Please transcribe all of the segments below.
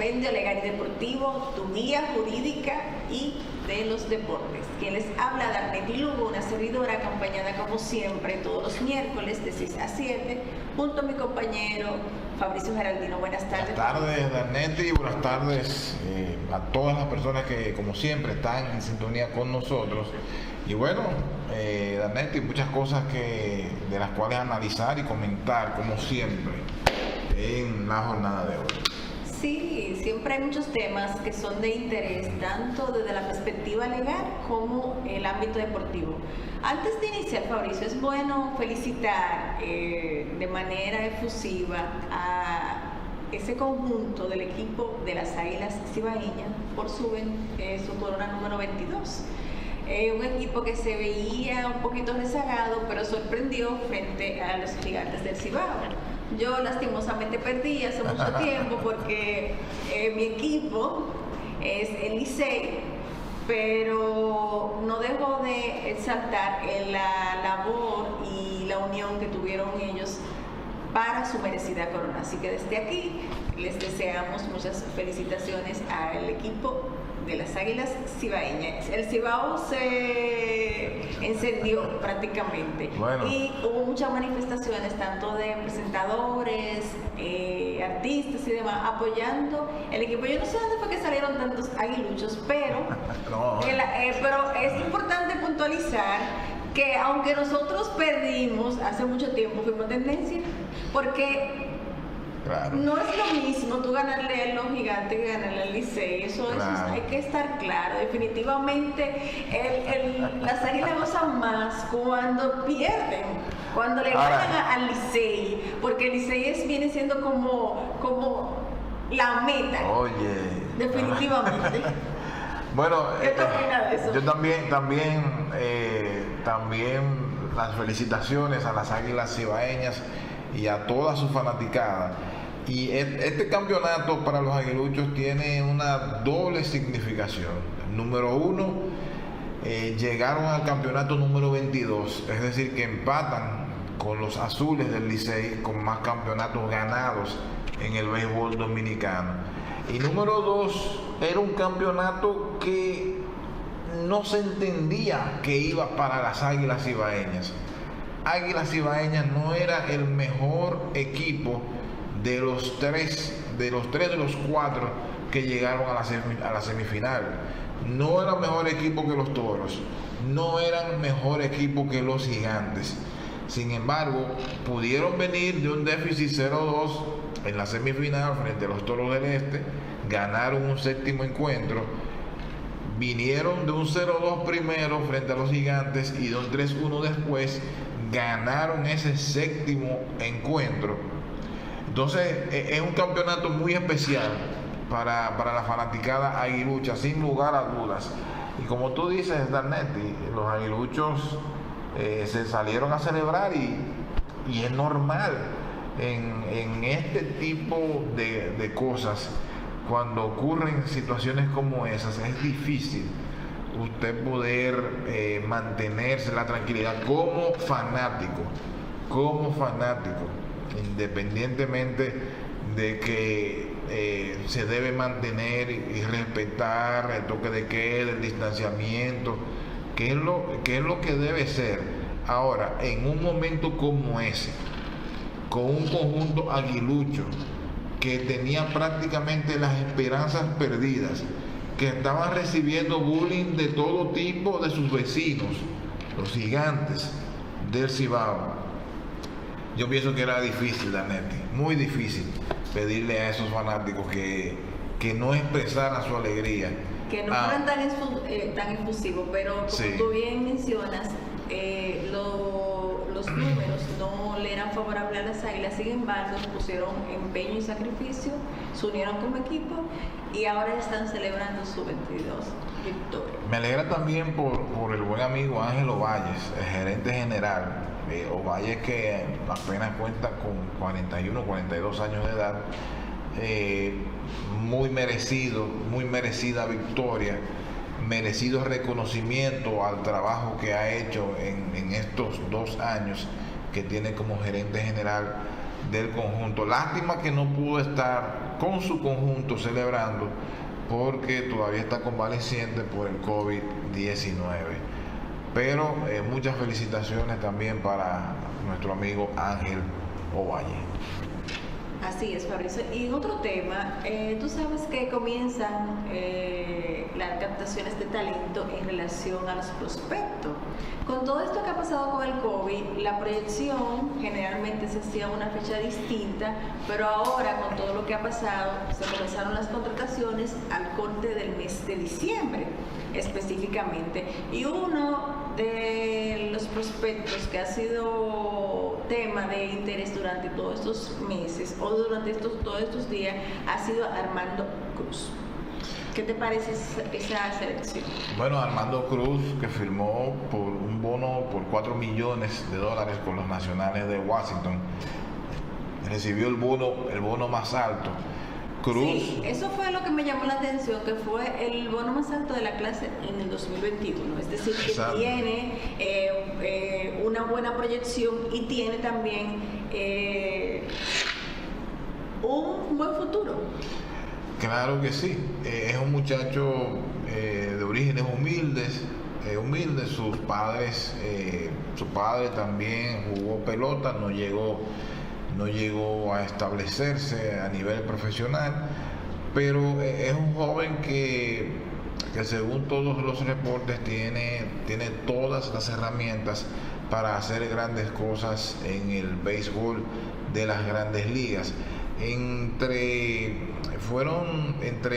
Compendio Legal y Deportivo, tu guía jurídica y de los deportes. Quien les habla, Darneti Lugo, una servidora acompañada como siempre todos los miércoles de 6 a 7, junto a mi compañero Fabricio Geraldino. Buenas tardes. Buenas tardes, Darneti, buenas tardes a todas las personas que como siempre están en sintonía con nosotros. Y bueno, Darneti, muchas cosas de las cuales analizar y comentar como siempre en la jornada de hoy. Sí, siempre hay muchos temas que son de interés, tanto desde la perspectiva legal como el ámbito deportivo. Antes de iniciar, Fabricio, es bueno felicitar de manera efusiva a ese conjunto del equipo de las Águilas Cibaeñas por su corona número 22. Un equipo que se veía un poquito rezagado, pero sorprendió frente a los Gigantes del Cibao. Yo lastimosamente perdí hace mucho tiempo porque mi equipo es el Licey, pero no dejo de exaltar la labor y la unión que tuvieron ellos para su merecida corona. Así que desde aquí les deseamos muchas felicitaciones al equipo de las Águilas Cibaeñas. El Cibao se encendió prácticamente. Bueno. Y hubo muchas manifestaciones, tanto de presentadores, artistas y demás, apoyando el equipo. Yo no sé dónde fue que salieron tantos aguiluchos, pero, No. pero es importante puntualizar que aunque nosotros perdimos hace mucho tiempo, fuimos tendencia, porque Claro. no es lo mismo tú ganarle a los Gigantes que ganarle al Licey. Eso hay que estar claro. Definitivamente las Águilas gozan más cuando pierden, cuando le ganan al Licey, porque el Licey viene siendo como la meta. Oye. Definitivamente. Bueno, ¿Qué te opinas de eso? yo también las felicitaciones a las Águilas Cibaeñas y a toda su fanaticada. Y este campeonato para los aguiluchos tiene una doble significación. Número uno, llegaron al campeonato número 22, es decir, que empatan con los azules del Licey con más campeonatos ganados en el béisbol dominicano. Y número dos, era un campeonato que no se entendía que iba para las Águilas Cibaeñas. Águilas Cibaeñas no era el mejor equipo de los cuatro que llegaron a la semifinal. No era mejor equipo que los Toros, no eran mejor equipo que los Gigantes. Sin embargo, pudieron venir de un déficit 0-2 en la semifinal frente a los Toros del Este, ganaron un séptimo encuentro, vinieron de un 0-2 primero frente a los Gigantes y de un 3-1 después, ganaron ese séptimo encuentro. Entonces es un campeonato muy especial para la fanaticada aguilucha, sin lugar a dudas. Y como tú dices, Darneti, los aguiluchos se salieron a celebrar y es normal en este tipo de cosas. Cuando ocurren situaciones como esas, es difícil usted poder mantenerse la tranquilidad como fanático, independientemente de que se debe mantener y respetar el toque de queda, el distanciamiento, que es lo que debe ser. Ahora, en un momento como ese, con un conjunto aguilucho que tenía prácticamente las esperanzas perdidas, que estaban recibiendo bullying de todo tipo de sus vecinos, los Gigantes del Cibao, yo pienso que era difícil, Darneti, muy difícil pedirle a esos fanáticos que no expresaran su alegría. Que no fueran tan efusivos, pero como Sí. tú bien mencionas, los números no le eran favorables a las Águilas. Sin embargo, pusieron empeño y sacrificio, se unieron como equipo y ahora están celebrando su 22 victoria. Me alegra también por el buen amigo Ángel Ovalles, el gerente general. Ovalles, que apenas cuenta con 41, 42 años de edad. Muy merecida victoria, merecido reconocimiento al trabajo que ha hecho en estos 2 años que tiene como gerente general del conjunto. Lástima que no pudo estar con su conjunto celebrando porque todavía está convaleciente por el COVID-19. Pero muchas felicitaciones también para nuestro amigo Ángel Ovalle. Así es, Fabricio. Y otro tema, tú sabes que comienzan las captaciones de talento en relación a los prospectos. Con todo esto que ha pasado con el COVID, la proyección generalmente se hacía una fecha distinta, pero ahora con todo lo que ha pasado, se comenzaron las contrataciones al corte del mes de diciembre específicamente. Y uno de los prospectos que ha sido tema de interés durante todos estos meses o durante todos estos días ha sido Armando Cruz. ¿Qué te parece esa selección? Bueno, Armando Cruz, que firmó por un bono por $4 millones con los Nacionales de Washington, recibió el bono más alto. Cruz. Sí, eso fue lo que me llamó la atención, que fue el bono más alto de la clase en el 2021. Es decir, que exacto, tiene una buena proyección y tiene también un buen futuro. Claro que sí. Es un muchacho de orígenes humildes. Sus padres, su padre también jugó pelota, no llegó a establecerse a nivel profesional, pero es un joven que según todos los reportes tiene todas las herramientas para hacer grandes cosas en el béisbol de las grandes ligas. Entre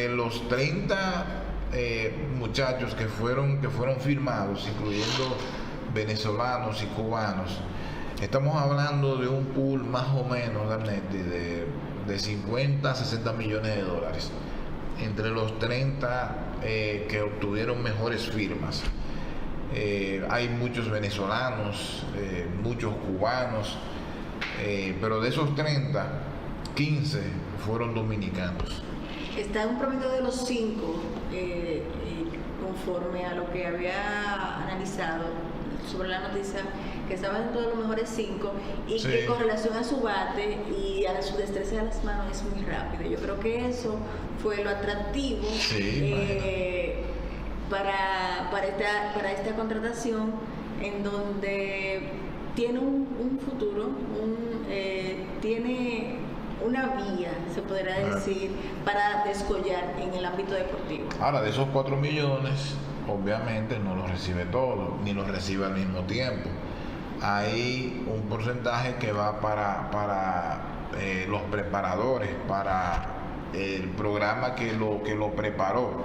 los 30 muchachos que fueron firmados, incluyendo venezolanos y cubanos, estamos hablando de un pool más o menos, Danetti, de 50 a 60 millones de dólares. Entre los 30 que obtuvieron mejores firmas. Hay muchos venezolanos, muchos cubanos, pero de esos 30, 15 fueron dominicanos. Está en un promedio de los 5, conforme a lo que había analizado sobre la noticia, que estaba dentro de los mejores 5 y sí, que con relación a su bate y a su destreza de las manos es muy rápido. Yo creo que eso fue lo atractivo, sí, para esta contratación, en donde tiene un futuro, tiene una vía, se podrá decir, para descollar en el ámbito deportivo. Ahora, de esos 4 millones, obviamente no los recibe todo, ni los recibe al mismo tiempo. Hay un porcentaje que va para los preparadores, para el programa que lo preparó,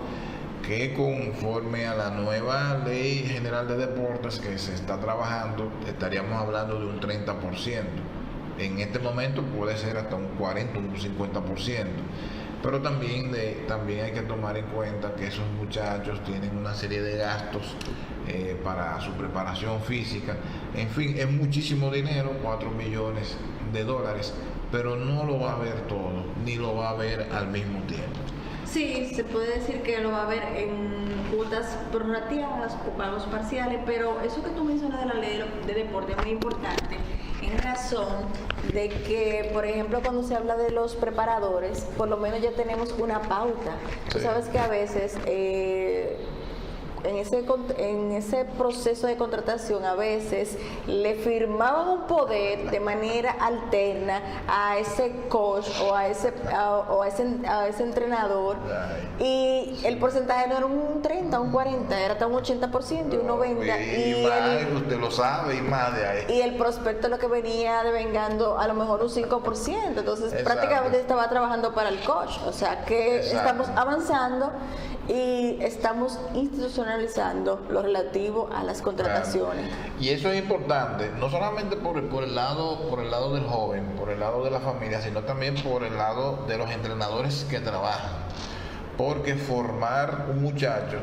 que conforme a la nueva Ley General de Deportes que se está trabajando, estaríamos hablando de un 30%. En este momento puede ser hasta un 40, un 50%. Pero también hay que tomar en cuenta que esos muchachos tienen una serie de gastos para su preparación física. En fin, es muchísimo dinero, $4 millones, pero no lo va a ver todo, ni lo va a ver al mismo tiempo. Sí, se puede decir que lo va a ver en cuotas prorrateadas o pagos parciales, pero eso que tú mencionas de la ley de deporte es muy importante, en razón de que, por ejemplo, cuando se habla de los preparadores, por lo menos ya tenemos una pauta. Sí. Tú sabes que a veces en ese proceso de contratación a veces le firmaban un poder de manera alterna a ese coach o a ese entrenador, y el porcentaje no era un 30, un 40, era hasta un 80% y un 90%. Usted lo sabe, y más de ahí. Y el prospecto lo que venía devengando a lo mejor un 5%, entonces exacto, prácticamente estaba trabajando para el coach. O sea que exacto, estamos avanzando y estamos institucionalizando lo relativo a las contrataciones. Claro. Y eso es importante, no solamente por el lado del joven, por el lado de la familia, sino también por el lado de los entrenadores que trabajan. Porque formar un muchacho,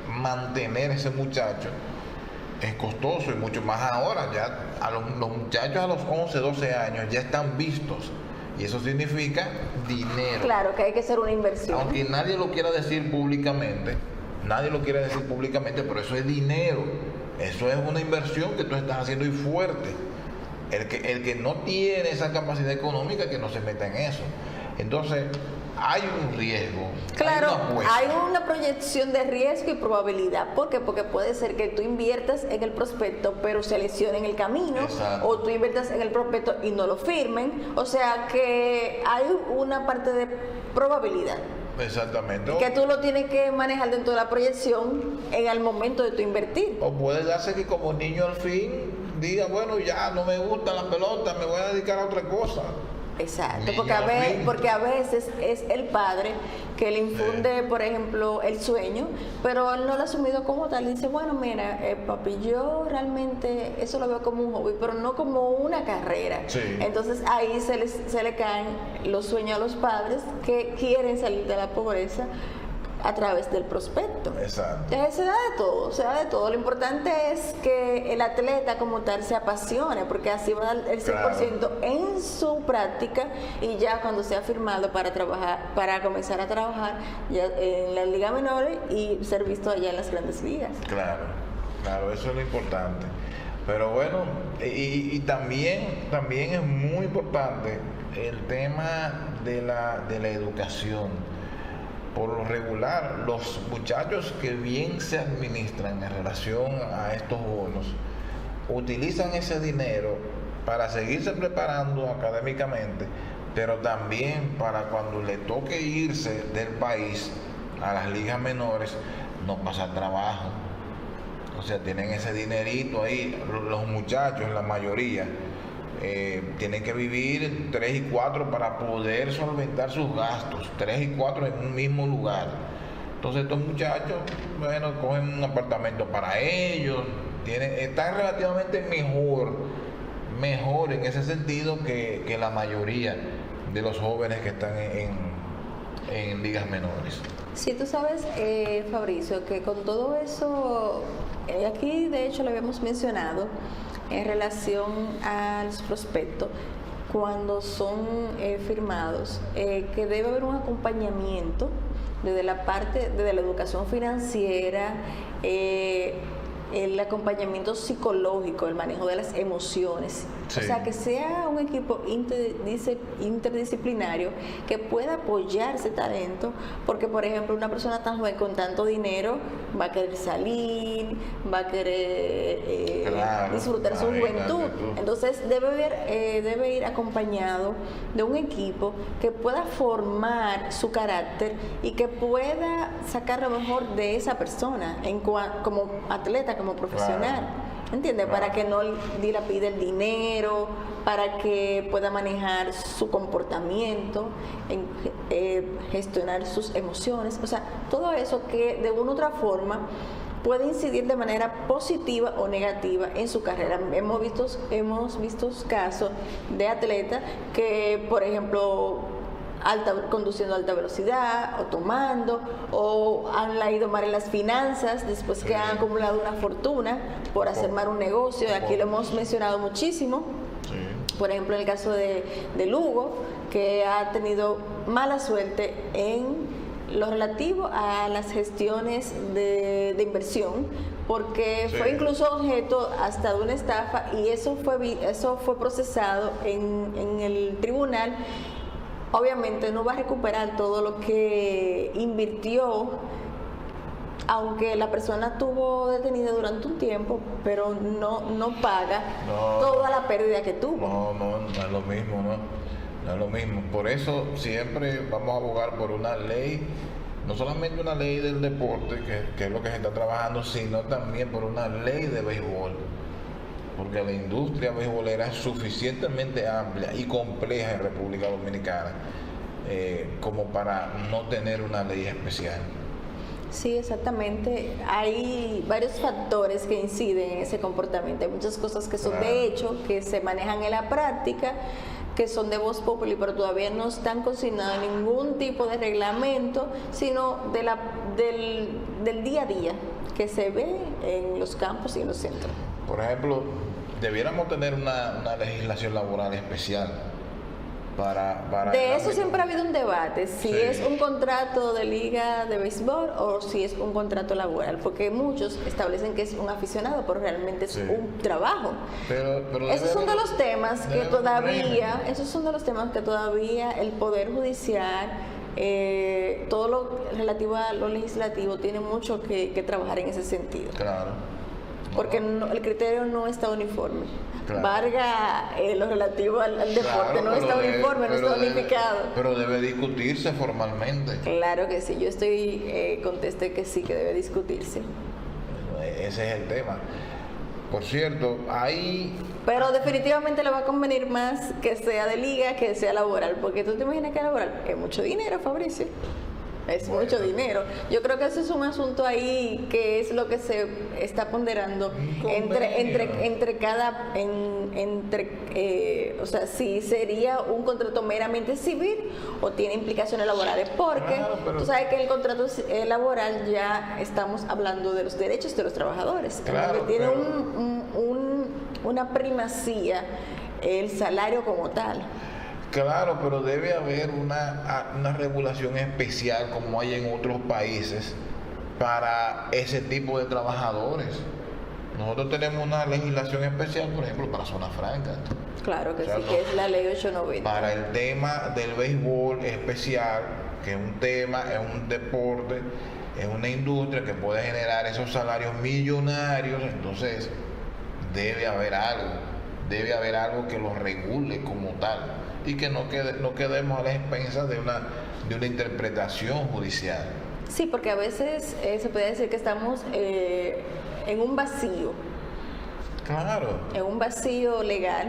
mantener ese muchacho es costoso, y mucho más ahora. Ya los muchachos a los 11, 12 años ya están vistos. Y eso significa dinero. Claro que hay que hacer una inversión. Aunque nadie lo quiera decir públicamente, pero eso es dinero. Eso es una inversión que tú estás haciendo y fuerte. El que no tiene esa capacidad económica, que no se meta en eso. Entonces, hay un riesgo. Claro, hay una proyección de riesgo y probabilidad. ¿Por qué? Porque puede ser que tú inviertas en el prospecto, pero se lesione en el camino. Exacto. O tú inviertas en el prospecto y no lo firmen. O sea que hay una parte de probabilidad. Exactamente. Que tú lo tienes que manejar dentro de la proyección en el momento de tu invertir. O puede darse que como niño al fin diga, bueno, ya no me gusta la pelota, me voy a dedicar a otra cosa. Exacto, porque a veces es el padre que le infunde, por ejemplo, el sueño, pero él no lo ha asumido como tal. Dice, bueno, mira, papi, yo realmente eso lo veo como un hobby, pero no como una carrera. Sí. Entonces ahí se le caen los sueños a los padres que quieren salir de la pobreza a través del prospecto. Exacto. Se da de todo. Lo importante es que el atleta como tal se apasione, porque así va a dar el 100% en su práctica, y ya cuando sea firmado para trabajar, para comenzar a trabajar ya en la liga menores y ser visto allá en las grandes ligas. Claro, eso es lo importante. Pero bueno, y también es muy importante el tema de la educación. Por lo regular, los muchachos que bien se administran en relación a estos bonos utilizan ese dinero para seguirse preparando académicamente, pero también para cuando le toque irse del país a las ligas menores, no pasar trabajo. O sea, tienen ese dinerito ahí. Los muchachos, la mayoría, tienen que vivir 3 y 4 para poder solventar sus gastos, 3 y 4 en un mismo lugar. Entonces estos muchachos, bueno, cogen un apartamento para ellos, están relativamente mejor en ese sentido que la mayoría de los jóvenes que están en ligas menores. Sí, tú sabes, Fabricio, que con todo eso, aquí de hecho lo habíamos mencionado, en relación a los prospectos, cuando son firmados, que debe haber un acompañamiento desde la parte de la educación financiera, el acompañamiento psicológico, el manejo de las emociones. Sí. O sea, que sea un equipo interdisciplinario que pueda apoyar ese talento, porque por ejemplo una persona tan joven con tanto dinero va a querer salir, va a querer disfrutar su juventud. Entonces debe ir acompañado de un equipo que pueda formar su carácter y que pueda sacar lo mejor de esa persona como atleta, como profesional. ¿Entiendes? Para que no dilapide el dinero, para que pueda manejar su comportamiento, gestionar sus emociones. O sea, todo eso que de una u otra forma puede incidir de manera positiva o negativa en su carrera. Hemos visto casos de atletas que, por ejemplo, conduciendo a alta velocidad o tomando, o han ido mal en las finanzas después que han acumulado una fortuna por hacer mal un negocio. Aquí lo hemos mencionado muchísimo. Por ejemplo, en el caso de Lugo, que ha tenido mala suerte en lo relativo a las gestiones de inversión, porque fue incluso objeto hasta de una estafa, y eso fue procesado en el tribunal. Obviamente no va a recuperar todo lo que invirtió, aunque la persona estuvo detenida durante un tiempo, pero no paga toda la pérdida que tuvo. No es lo mismo, no es lo mismo. Por eso siempre vamos a abogar por una ley, no solamente una ley del deporte, que es lo que se está trabajando, sino también por una ley de béisbol. Porque la industria beisbolera es suficientemente amplia y compleja en República Dominicana como para no tener una ley especial. Sí, exactamente. Hay varios factores que inciden en ese comportamiento. Hay muchas cosas que son de hecho, que se manejan en la práctica, que son de voz populi, pero todavía no están consignados en ningún tipo de reglamento, sino del día a día que se ve en los campos y en los centros. Por ejemplo, debiéramos tener una legislación laboral especial De eso siempre ha habido un debate, si es un contrato de liga de béisbol o si es un contrato laboral, porque muchos establecen que es un aficionado, pero realmente es un trabajo. Pero esos son de los temas que todavía el Poder Judicial, todo lo relativo a lo legislativo, tiene mucho que trabajar en ese sentido. Claro. Porque el criterio no está uniforme. Claro. Varga, lo relativo al deporte, no está uniforme, no está unificado. Pero debe discutirse formalmente. Claro que sí, yo estoy contesté que sí, que debe discutirse. Ese es el tema. Por cierto, Pero definitivamente le va a convenir más que sea de liga que sea laboral, porque tú te imaginas que laboral es mucho dinero, Fabricio. Es mucho dinero. Yo creo que ese es un asunto ahí que es lo que se está ponderando o sea, si sería un contrato meramente civil o tiene implicaciones laborales, porque tú sabes que el contrato laboral ya estamos hablando de los derechos de los trabajadores, claro, que tiene una primacía el salario como tal. Claro, pero debe haber una regulación especial como hay en otros países para ese tipo de trabajadores. Nosotros tenemos una legislación especial, por ejemplo, para zonas francas. Claro que sí, que es la ley 890. Para el tema del béisbol especial, que es un tema, es un deporte, es una industria que puede generar esos salarios millonarios, entonces debe haber algo que lo regule como tal y que no quedemos a la expensa de una interpretación judicial. Sí, porque a veces se puede decir que estamos en un vacío. Claro. En un vacío legal,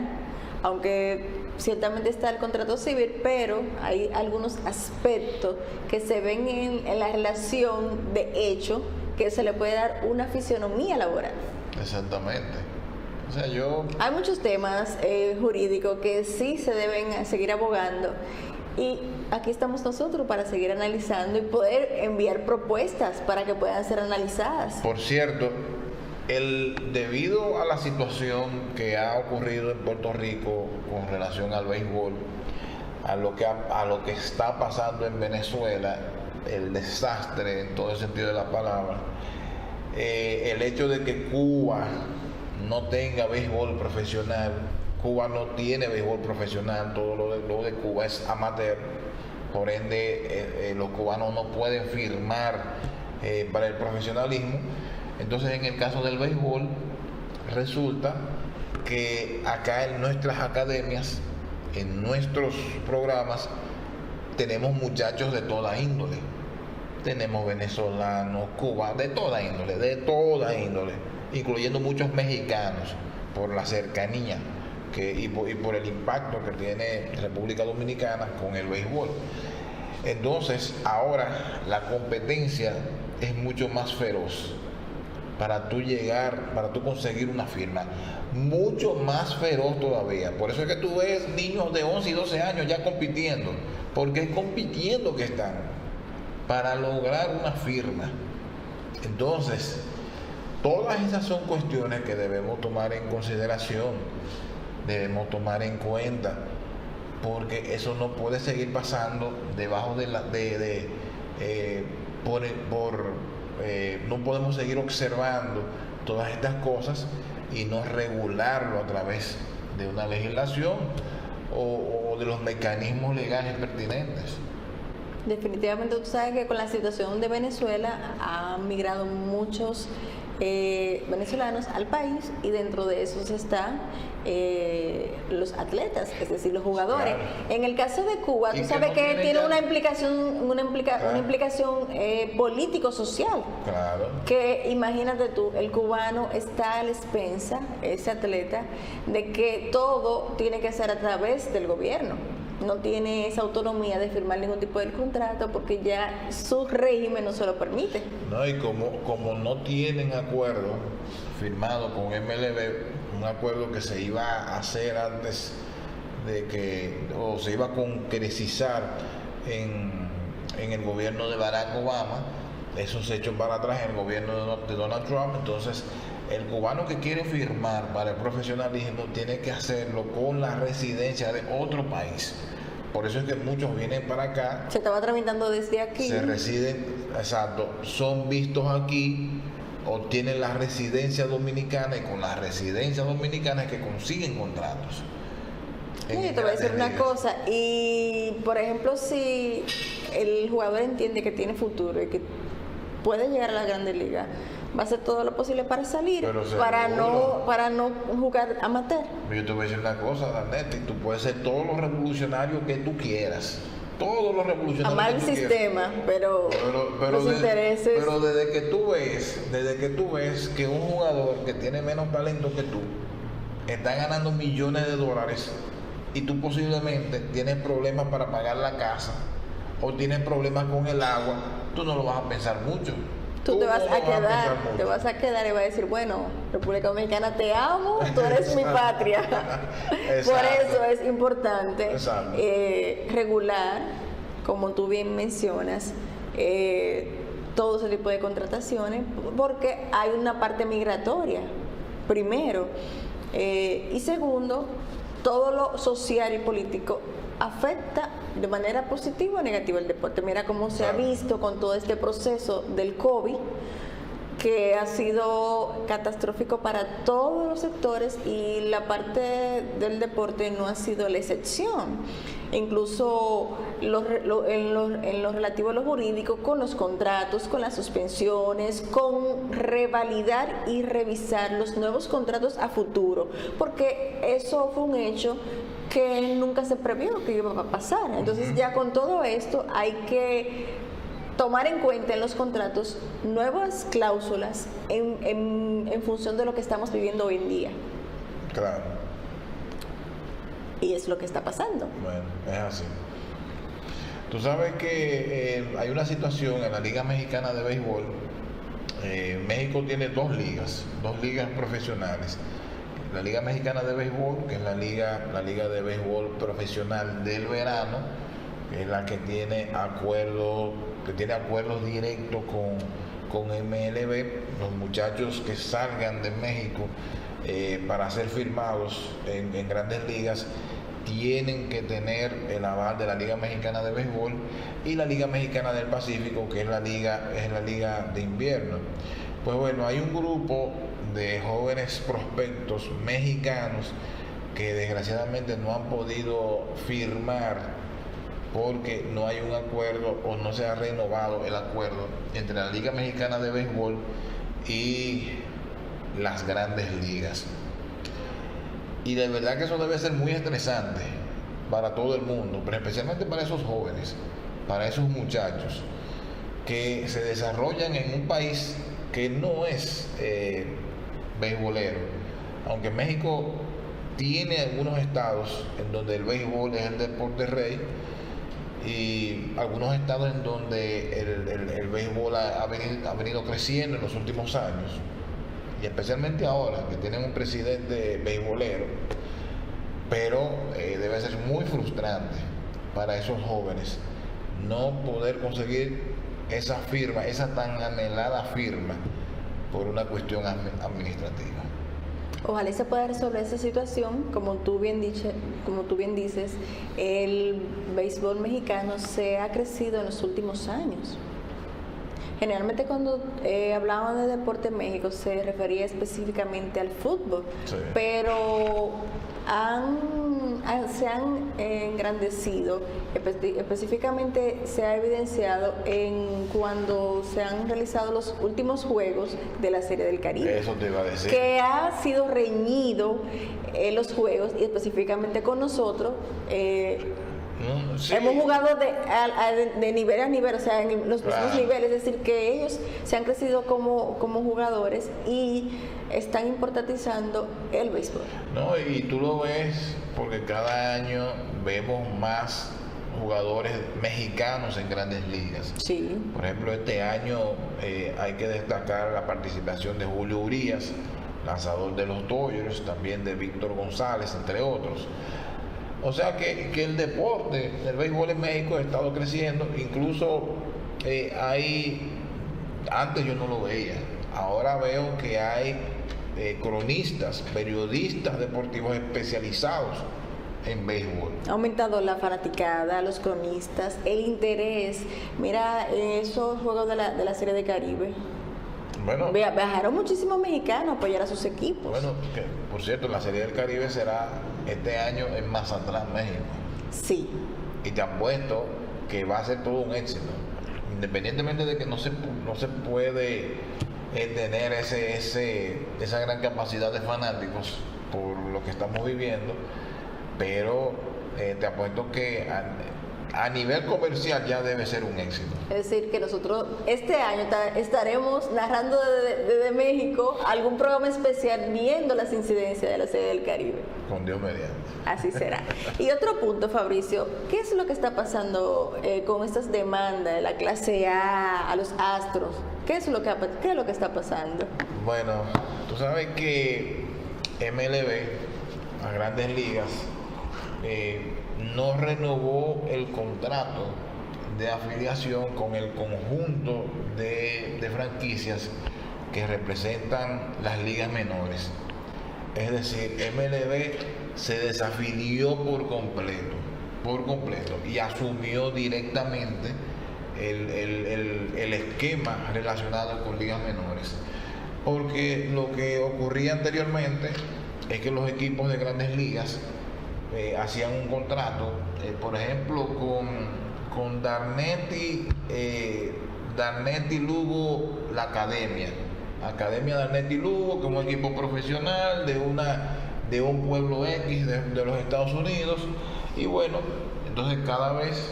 aunque ciertamente está el contrato civil, pero hay algunos aspectos que se ven en la relación de hecho que se le puede dar una fisionomía laboral. Exactamente. O sea, hay muchos temas jurídicos que sí se deben seguir abogando y aquí estamos nosotros para seguir analizando y poder enviar propuestas para que puedan ser analizadas. Por cierto, debido a la situación que ha ocurrido en Puerto Rico con relación al béisbol, a lo que está pasando en Venezuela, el desastre en todo el sentido de la palabra, el hecho de que Cuba no tenga béisbol profesional, Cuba no tiene béisbol profesional, todo lo de Cuba es amateur, por ende los cubanos no pueden firmar para el profesionalismo. Entonces, en el caso del béisbol, resulta que acá en nuestras academias, en nuestros programas, tenemos muchachos de toda índole. Tenemos venezolanos, cubanos, de toda índole, incluyendo muchos mexicanos, por la cercanía y por el impacto que tiene República Dominicana con el béisbol. Entonces, ahora la competencia es mucho más feroz para tú conseguir una firma, mucho más feroz todavía. Por eso es que tú ves niños de 11 y 12 años ya compitiendo, porque es compitiendo que están para lograr una firma. Entonces, todas esas son cuestiones que debemos tomar en consideración, debemos tomar en cuenta, porque eso no puede seguir pasando debajo no podemos seguir observando todas estas cosas y no regularlo a través de una legislación o de los mecanismos legales pertinentes. Definitivamente tú sabes que con la situación de Venezuela han migrado muchos venezolanos al país y dentro de esos están los atletas, es decir, los jugadores. Claro. En el caso de Cuba, tú sabes que tiene una implicación político-social. Claro. Que imagínate tú, el cubano está a la expensa, ese atleta, de que todo tiene que ser a través del gobierno. No tiene esa autonomía de firmar ningún tipo de contrato porque ya su régimen no se lo permite. No, y como no tienen acuerdo firmado con MLB, un acuerdo que se iba a hacer antes o se iba a concretizar en el gobierno de Barack Obama, eso se echó para atrás en el gobierno de Donald Trump. Entonces, el cubano que quiere firmar para el profesionalismo tiene que hacerlo con la residencia de otro país, por eso es que muchos vienen para acá. Se estaba tramitando desde aquí. Se residen, exacto, son vistos aquí, obtienen la residencia dominicana y con la residencia dominicana es que consiguen contratos. Sí, te voy a decir una cosa, y por ejemplo, si el jugador entiende que tiene futuro y que puede llegar a la Grandes Ligas, va a hacer todo lo posible para salir, para no jugar amateur. Yo te voy a decir una cosa, Danetti, tú puedes ser todos los revolucionarios que tú quieras, todos los revolucionarios. Amar el sistema, pero los intereses. Pero desde que tú ves que un jugador que tiene menos talento que tú está ganando millones de dólares y tú posiblemente tienes problemas para pagar la casa o tienes problemas con el agua, tú no lo vas a pensar mucho. Tú te vas a quedar y vas a decir, bueno, República Dominicana, te amo, tú eres mi patria. Por eso es importante regular, como tú bien mencionas, todo ese tipo de contrataciones, porque hay una parte migratoria, primero, y segundo, todo lo social y político afecta de manera positiva o negativa el deporte. Mira cómo se ha visto con todo este proceso del COVID, que ha sido catastrófico para todos los sectores, y la parte del deporte no ha sido la excepción. Incluso en lo relativo a lo jurídico, con los contratos, con las suspensiones, con revalidar y revisar los nuevos contratos a futuro, porque eso fue un hecho que nunca se previó que iba a pasar. Entonces ya con todo esto hay que tomar en cuenta en los contratos nuevas cláusulas en función de lo que estamos viviendo hoy en día. Claro. Y es lo que está pasando. Bueno, es así. Tú sabes que hay una situación en la Liga Mexicana de Béisbol. México tiene dos ligas profesionales. La Liga Mexicana de Béisbol, que es la liga de béisbol profesional del verano, que es la que tiene acuerdos directos con MLB. Los muchachos que salgan de México para ser firmados en grandes ligas tienen que tener el aval de la Liga Mexicana de Béisbol y la Liga Mexicana del Pacífico, que es la liga de invierno. Pues bueno, hay un grupo de jóvenes prospectos mexicanos que desgraciadamente no han podido firmar porque no hay un acuerdo o no se ha renovado el acuerdo entre la Liga Mexicana de Béisbol y las grandes ligas. Y de verdad que eso debe ser muy estresante para todo el mundo, pero especialmente para esos jóvenes, para esos muchachos que se desarrollan en un país que no es beisbolero. Aunque México tiene algunos estados en donde el béisbol es el deporte rey y algunos estados en donde el béisbol ha venido creciendo en los últimos años, y especialmente ahora que tienen un presidente beisbolero, pero debe ser muy frustrante para esos jóvenes no poder conseguir esa firma, esa tan anhelada firma, por una cuestión administrativa. Ojalá se pueda resolver esa situación. Como tú bien dices, el béisbol mexicano se ha crecido en los últimos años. Generalmente cuando hablaban de deporte en México se refería específicamente al fútbol, sí, pero se han engrandecido, específicamente se ha evidenciado en cuando se han realizado los últimos juegos de la Serie del Caribe. Eso te iba a decir. Que ha sido reñido los juegos, y específicamente con nosotros. Sí. Hemos jugado de nivel a nivel, o sea, en los mismos niveles, es decir, que ellos se han crecido como jugadores y están importantizando el béisbol. No, y tú lo ves porque cada año vemos más jugadores mexicanos en grandes ligas. Sí. Por ejemplo, este año hay que destacar la participación de Julio Urías, lanzador de los Dodgers, también de Víctor González, entre otros. O sea que el deporte del béisbol en México ha estado creciendo. Incluso antes yo no lo veía, ahora veo que hay cronistas, periodistas deportivos especializados en béisbol. Ha aumentado la fanaticada, los cronistas, el interés. Mira, esos juegos de la Serie de Caribe. Bueno, viajaron muchísimos mexicanos a apoyar a sus equipos. Bueno, que, por cierto, la Serie del Caribe será este año en Mazatlán, México. Sí. Y te apuesto que va a ser todo un éxito. Independientemente de que no se puede tener esa gran capacidad de fanáticos por lo que estamos viviendo, pero te apuesto que a nivel comercial ya debe ser un éxito. Es decir, que nosotros este año estaremos narrando desde México algún programa especial viendo las incidencias de la Serie del Caribe. Con Dios mediante. Así será. Y otro punto, Fabricio, ¿qué es lo que está pasando con estas demandas de la clase A los Astros? ¿Qué es lo que está pasando? Bueno, tú sabes que MLB, las Grandes Ligas, no renovó el contrato de afiliación con el conjunto de franquicias que representan las ligas menores. Es decir, MLB se desafilió por completo y asumió directamente el esquema relacionado con ligas menores. Porque lo que ocurría anteriormente es que los equipos de Grandes Ligas hacían un contrato, por ejemplo, con Darnetti Lugo, la Academia Darnetti Lugo, como equipo profesional de un pueblo X de los Estados Unidos. Y bueno, entonces cada vez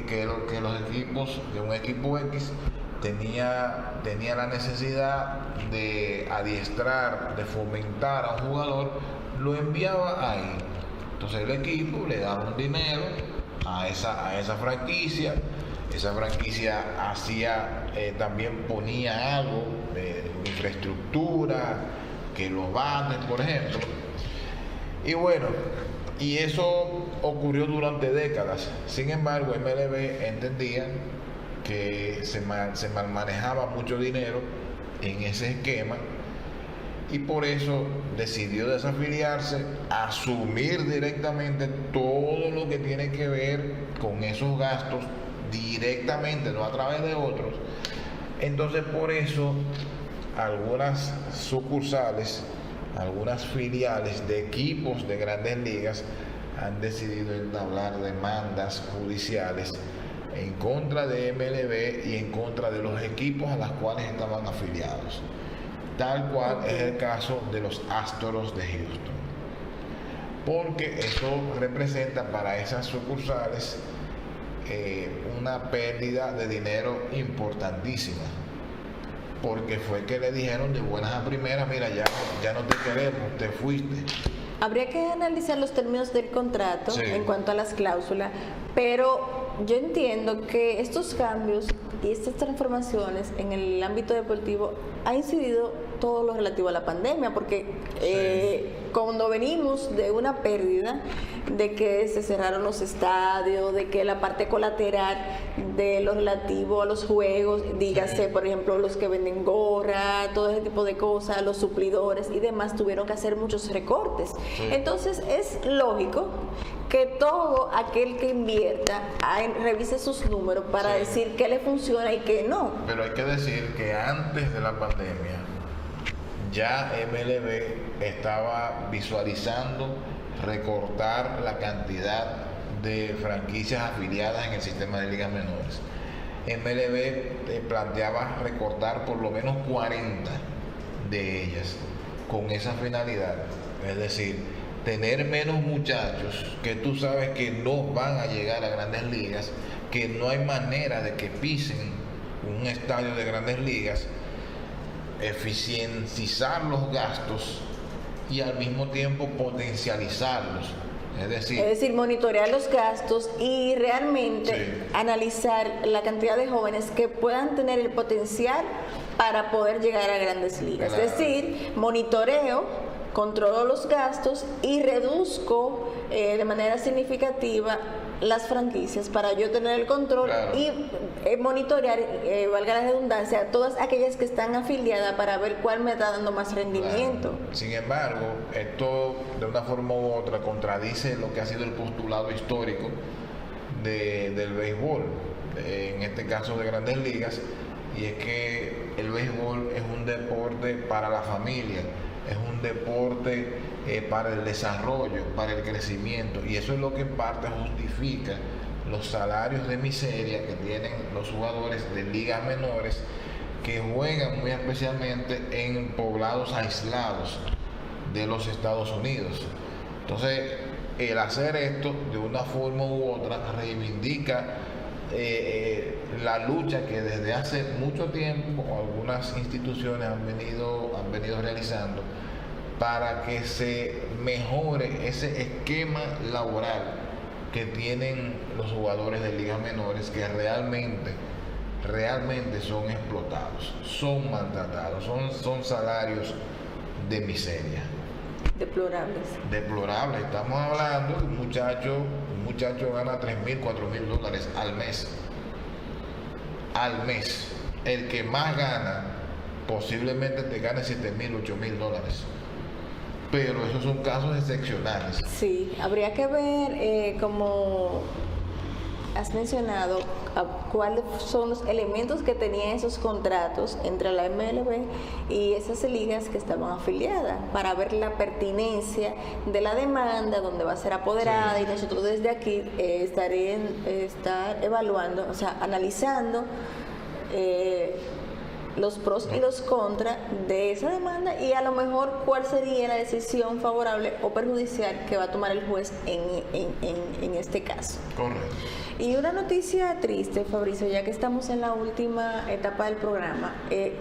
que los equipos de un equipo X tenía la necesidad de adiestrar, de fomentar a un jugador, lo enviaba ahí. Entonces el equipo le daba un dinero a esa franquicia. Esa franquicia también ponía algo de infraestructura, que los bates, por ejemplo. Y bueno, y eso ocurrió durante décadas. Sin embargo, MLB entendía que se mal manejaba mucho dinero en ese esquema, y por eso decidió desafiliarse, asumir directamente todo lo que tiene que ver con esos gastos directamente, no a través de otros. Entonces, por eso algunas sucursales, algunas filiales de equipos de Grandes Ligas han decidido entablar demandas judiciales en contra de MLB y en contra de los equipos a los cuales estaban afiliados, tal cual es el caso de los Astros de Houston, porque esto representa para esas sucursales una pérdida de dinero importantísima, porque fue que le dijeron de buenas a primeras: mira, ya no te queremos, te fuiste. Habría que analizar los términos del contrato, sí, en cuanto a las cláusulas, pero yo entiendo que estos cambios y estas transformaciones en el ámbito deportivo ha incidido todo lo relativo a la pandemia, porque cuando venimos de una pérdida, de que se cerraron los estadios, de que la parte colateral de lo relativo a los juegos, dígase, por ejemplo, los que venden gorra, todo ese tipo de cosas, los suplidores y demás, tuvieron que hacer muchos recortes. Entonces es lógico que todo aquel que invierta revise sus números para decir qué le funciona y qué no. Pero hay que decir que antes de la pandemia ya MLB estaba visualizando recortar la cantidad de franquicias afiliadas en el sistema de ligas menores. MLB planteaba recortar por lo menos 40 de ellas con esa finalidad, es decir, tener menos muchachos que tú sabes que no van a llegar a Grandes Ligas, que no hay manera de que pisen un estadio de Grandes Ligas, eficientizar los gastos y al mismo tiempo potencializarlos. Es decir, monitorear los gastos y realmente analizar la cantidad de jóvenes que puedan tener el potencial para poder llegar a Grandes Ligas. Claro. Es decir, monitoreo controlo los gastos y reduzco de manera significativa las franquicias para yo tener el control y monitorear, valga la redundancia, todas aquellas que están afiliadas para ver cuál me está dando más rendimiento. Sin embargo, esto de una forma u otra contradice lo que ha sido el postulado histórico del béisbol, en este caso de Grandes Ligas, y es que el béisbol es un deporte para la familia, es un deporte para el desarrollo, para el crecimiento, y eso es lo que en parte justifica los salarios de miseria que tienen los jugadores de ligas menores que juegan muy especialmente en poblados aislados de los Estados Unidos. Entonces, el hacer esto de una forma u otra reivindica la lucha que desde hace mucho tiempo algunas instituciones han venido realizando para que se mejore ese esquema laboral que tienen los jugadores de ligas menores, que realmente son explotados, son maltratados, son salarios de miseria. Deplorables. Estamos hablando de un muchacho gana $3,000, $4,000 al mes. El que más gana posiblemente te gane $7,000, $8,000. Pero esos son casos excepcionales. Sí, habría que ver, como has mencionado, cuáles son los elementos que tenían esos contratos entre la MLB y esas ligas que estaban afiliadas, para ver la pertinencia de la demanda, donde va a ser apoderada, y nosotros desde aquí estar evaluando, o sea, analizando los pros y los contras de esa demanda, y a lo mejor cuál sería la decisión favorable o perjudicial que va a tomar el juez en este caso. Correcto. Y una noticia triste, Fabricio, ya que estamos en la última etapa del programa.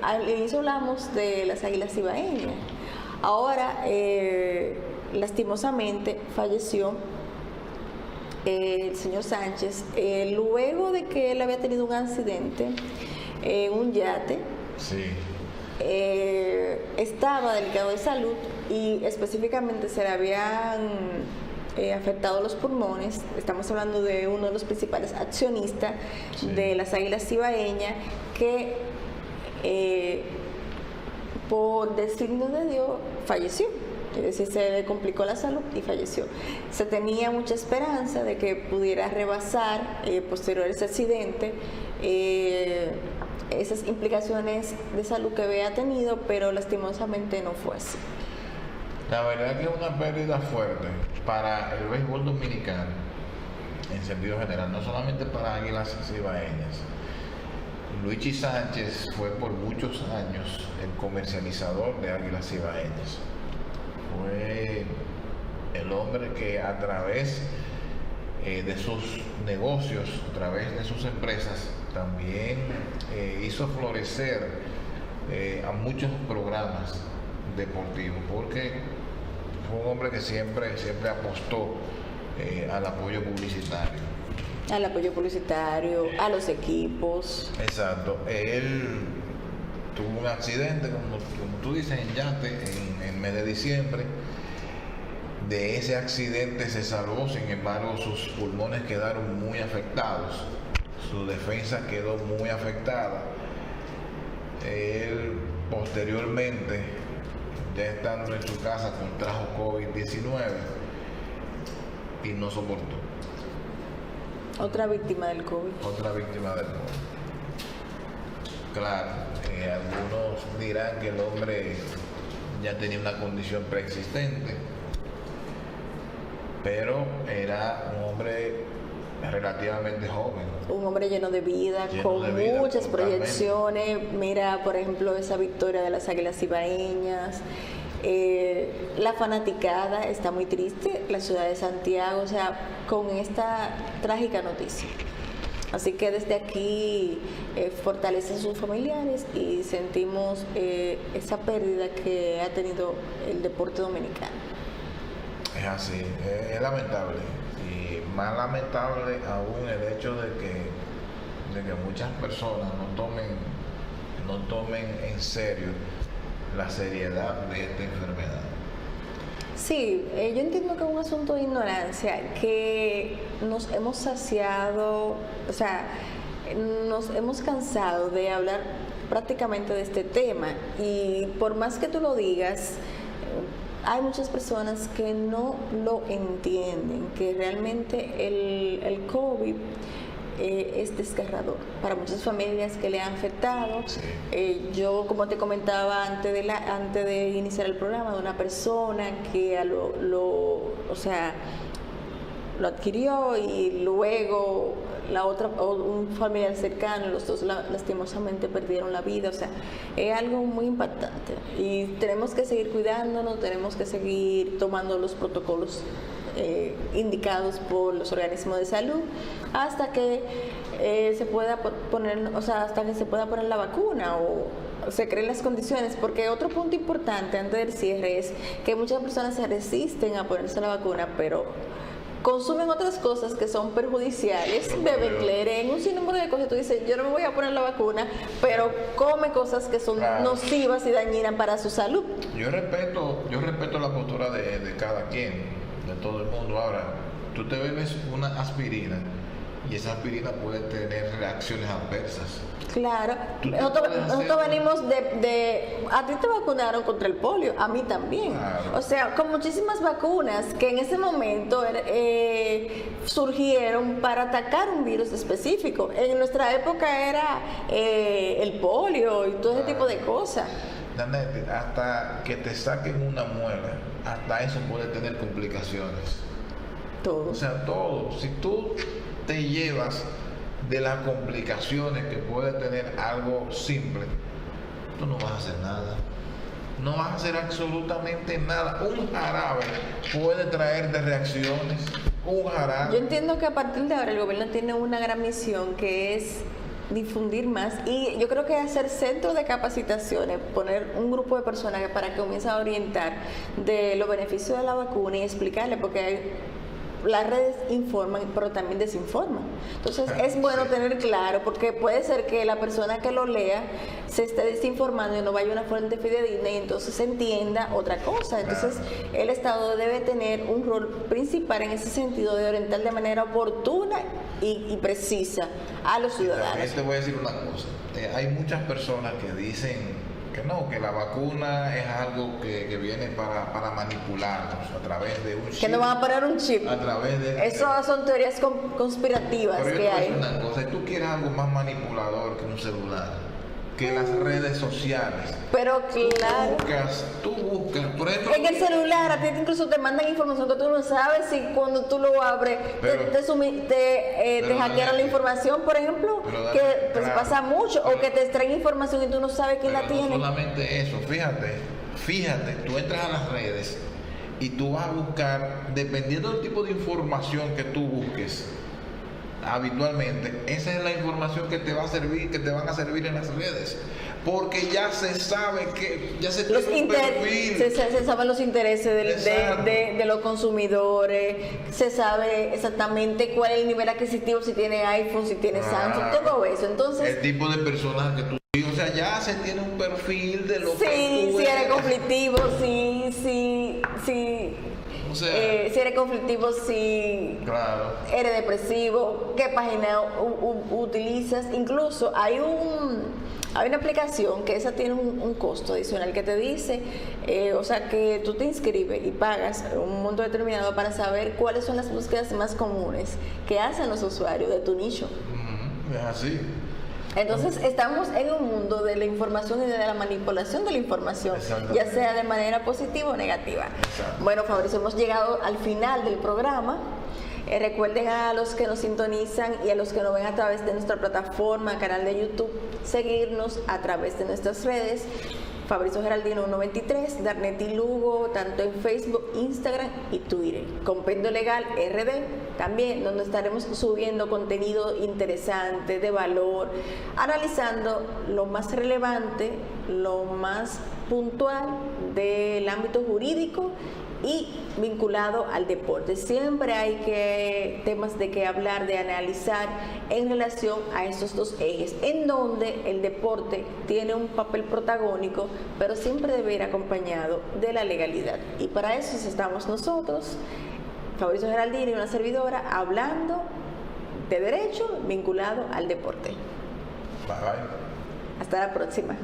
Al inicio hablamos de las Águilas Cibaeñas. Ahora, lastimosamente, falleció el señor Sánchez luego de que él había tenido un accidente en un yate. Sí. Estaba delicado de salud y específicamente se le habían afectado los pulmones. Estamos hablando de uno de los principales accionistas de las Águilas Cibaeñas, que por designio de Dios falleció. Es decir, se le complicó la salud y falleció. Se tenía mucha esperanza de que pudiera rebasar posterior a ese accidente esas implicaciones de salud que había tenido, pero lastimosamente no fue así. La verdad que es una pérdida fuerte para el béisbol dominicano en sentido general, no solamente para Águilas Cibaeñas. Luigi Sánchez fue por muchos años el comercializador de Águilas Cibaeñas. Fue el hombre que a través de sus negocios, a través de sus empresas, también hizo florecer a muchos programas deportivos, porque fue un hombre que siempre apostó al apoyo publicitario. Al apoyo publicitario, a los equipos. Exacto. Él tuvo un accidente, como tú dices, en yate en mes de diciembre. De ese accidente se salvó, sin embargo sus pulmones quedaron muy afectados, su defensa quedó muy afectada. Él posteriormente, ya estando en su casa, contrajo COVID-19 y no soportó. Otra víctima del COVID. Claro, algunos dirán que el hombre ya tenía una condición preexistente, pero era un hombre relativamente joven. Un hombre lleno de vida, con muchas proyecciones. Mira, por ejemplo, esa victoria de las Águilas Cibaeñas. La fanaticada está muy triste, la ciudad de Santiago, o sea, con esta trágica noticia. Así que desde aquí fortalecen sus familiares y sentimos esa pérdida que ha tenido el deporte dominicano. Es así, es lamentable, y más lamentable aún el hecho de que muchas personas no tomen en serio la seriedad de esta enfermedad. Sí, yo entiendo que es un asunto de ignorancia, que nos hemos saciado, o sea, nos hemos cansado de hablar prácticamente de este tema y por más que tú lo digas, hay muchas personas que no lo entienden, que realmente el COVID es desgarrador para muchas familias que le han afectado. Sí. Yo, como te comentaba antes de iniciar el programa, de una persona que o sea, lo adquirió y luego la otra, o un familiar cercano, los dos lastimosamente perdieron la vida. O sea, es algo muy impactante y tenemos que seguir cuidándonos, tenemos que seguir tomando los protocolos indicados por los organismos de salud hasta que se pueda poner, o sea, hasta que se pueda poner la vacuna o se creen las condiciones, porque otro punto importante antes del cierre es que muchas personas se resisten a ponerse la vacuna, pero consumen otras cosas que son perjudiciales, beben, cleren, un sinnúmero de cosas. Tú dices, yo no me voy a poner la vacuna, pero come cosas que son nocivas y dañinas para su salud. Yo respeto la postura de cada quien, de todo el mundo. Ahora, tú te bebes una aspirina y esa aspirina puede tener reacciones adversas. Claro, nosotros venimos a ti te vacunaron contra el polio, a mí también. Claro. O sea, con muchísimas vacunas que en ese momento surgieron para atacar un virus específico. En nuestra época era el polio y todo ese tipo de cosas. Danette, hasta que te saquen una muela, hasta eso puede tener complicaciones. Todo. O sea, todo. Si tú te llevas de las complicaciones que puede tener algo simple, tú no vas a hacer nada. No vas a hacer absolutamente nada. Un jarabe puede traerte reacciones. Un jarabe. Yo entiendo que a partir de ahora el gobierno tiene una gran misión que es difundir más y yo creo que hacer centros de capacitaciones, poner un grupo de personas para que comiencen a orientar de los beneficios de la vacuna y explicarle, porque las redes informan pero también desinforman. Entonces es bueno tener claro, porque puede ser que la persona que lo lea se esté desinformando y no vaya a una fuente fidedigna y entonces se entienda otra cosa. Entonces el Estado debe tener un rol principal en ese sentido de orientar de manera oportuna y precisa a los ciudadanos. También te voy a decir una cosa, hay muchas personas que dicen que no, que la vacuna es algo que viene para manipularnos a través de un chip. Que nos van a poner un chip. A través de... Eso son teorías conspirativas pero que hay. Pero yo te voy a decir una cosa, si tú quieres algo más manipulador que un celular, que las redes sociales. Pero claro. Tú buscas, por ejemplo. En el celular, a ti incluso te mandan información que tú no sabes si cuando tú lo abres te hackearon la información, por ejemplo, que pues pasa mucho, o que te extraen información y tú no sabes quién la tiene. No solamente eso, fíjate, tú entras a las redes y tú vas a buscar, dependiendo del tipo de información que tú busques habitualmente, esa es la información que te va a servir, que te van a servir en las redes, porque ya se sabe que ya se tiene un perfil. Se saben los intereses de los consumidores, se sabe exactamente cuál es el nivel adquisitivo, si tiene iPhone, si tiene Samsung, todo eso. Entonces, el tipo de personas que tú, o sea, ya se tiene un perfil de lo que tú si eres conflictivo, si o sea, si eres conflictivo, si eres depresivo, qué página utilizas. Incluso hay una aplicación que esa tiene un costo adicional que te dice, o sea, que tú te inscribes y pagas un monto determinado para saber cuáles son las búsquedas más comunes que hacen los usuarios de tu nicho. Es así. Entonces estamos en un mundo de la información y de la manipulación de la información, ya sea de manera positiva o negativa. Bueno, Fabricio, hemos llegado al final del programa. Recuerden a los que nos sintonizan y a los que nos ven a través de nuestra plataforma, canal de YouTube, seguirnos a través de nuestras redes. Fabricio Geraldino 123, Darneti Lugo, tanto en Facebook, Instagram y Twitter. Compendio Legal RD, también donde estaremos subiendo contenido interesante, de valor, analizando lo más relevante, lo más puntual del ámbito jurídico y vinculado al deporte. Siempre hay temas de que hablar, de analizar en relación a estos dos ejes, en donde el deporte tiene un papel protagónico, pero siempre debe ir acompañado de la legalidad. Y para eso estamos nosotros, Fabricio Geraldini y una servidora, hablando de derecho vinculado al deporte. Bye bye. Hasta la próxima.